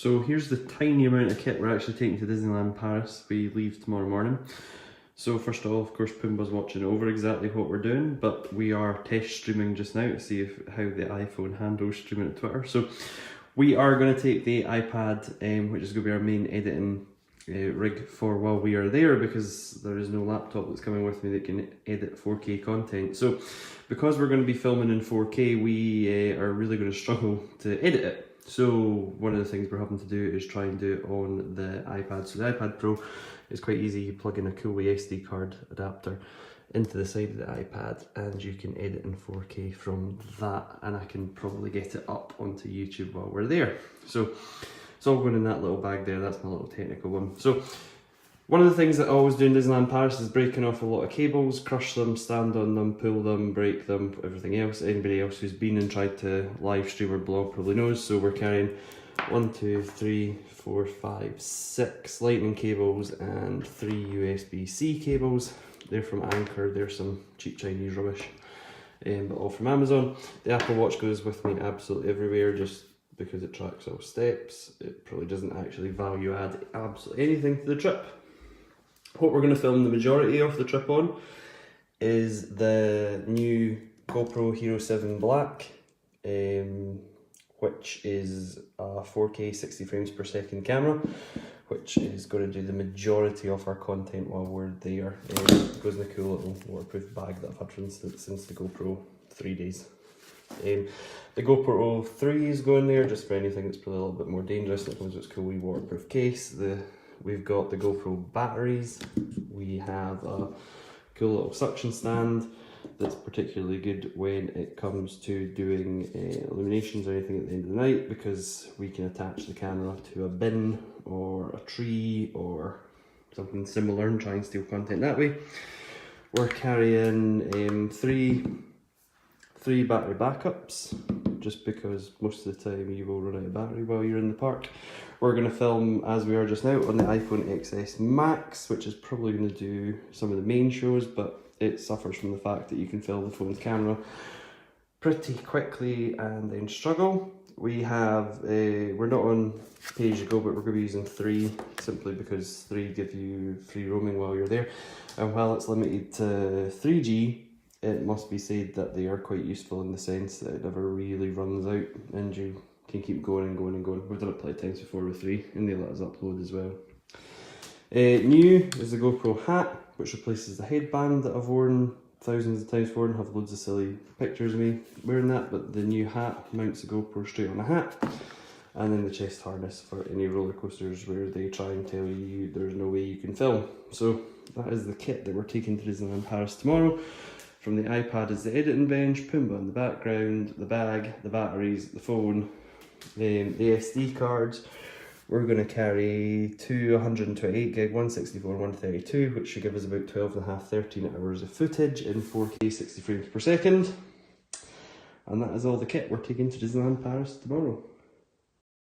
So here's the tiny amount of kit we're actually taking to Disneyland Paris. We leave tomorrow morning. So first of all, of course, Pumbaa's watching over exactly what we're doing, but we are test streaming just now to see how the iPhone handles streaming to Twitter. So we are going to take the iPad, which is going to be our main editing rig for while we are there, because there is no laptop that's coming with me that can edit 4K content. So because we're going to be filming in 4K, we are really going to struggle to edit it. So one of the things we're having to do is try and do it on the iPad. So the iPad Pro is quite easy. You plug in a cool SD card adapter into the side of the iPad and you can edit in 4K from that, and I can probably get it up onto YouTube while we're there. So it's all going in that little bag there. That's my little technical one. So one of the things that I always do in Disneyland Paris is breaking off a lot of cables, crush them, stand on them, pull them, break them, everything else. Anybody else who's been and tried to live stream or blog probably knows. So we're carrying 1, 2, 3, 4, 5, 6 lightning cables and 3 USB-C cables. They're from Anchor, they're some cheap Chinese rubbish, but all from Amazon. The Apple Watch goes with me absolutely everywhere just because it tracks all steps. It probably doesn't actually value add absolutely anything to the trip. What we're going to film the majority of the trip on is the new GoPro Hero 7 Black, which is a 4K 60 frames per second camera, which is going to do the majority of our content while we're there. It goes in a cool little waterproof bag that I've had since the GoPro 3 days. The GoPro 3 is going there just for anything that's probably a little bit more dangerous. It comes with its cool wee waterproof case. We've got the GoPro batteries. We have a cool little suction stand that's particularly good when it comes to doing illuminations or anything at the end of the night, because we can attach the camera to a bin or a tree or something similar and try and steal content that way. We're carrying three battery backups, just because most of the time you will run out of battery while you're in the park. We're going to film, as we are just now, on the iPhone XS Max, which is probably going to do some of the main shows, but it suffers from the fact that you can fill the phone's camera pretty quickly and then struggle. We have, we're not on pay-as-you-go, but we're going to be using 3, simply because 3 give you free roaming while you're there. And while it's limited to 3G, it must be said that they are quite useful in the sense that it never really runs out and you can keep going and going and going. We've done it plenty of times before with 3 and they let us upload as well. New is the GoPro hat, which replaces the headband that I've worn thousands of times before and have loads of silly pictures of me wearing that, but the new hat mounts the GoPro straight on a hat. And then the chest harness for any roller coasters where they try and tell you there's no way you can film. So that is the kit that we're taking to Disneyland Paris tomorrow. From the iPad is the editing bench, Pumbaa in the background, the bag, the batteries, the phone, the SD cards. We're going to carry 2 128 gig, 164 and 132, which should give us about 12.5, 13 hours of footage in 4K 60 frames per second. And that is all the kit we're taking to Disneyland Paris tomorrow.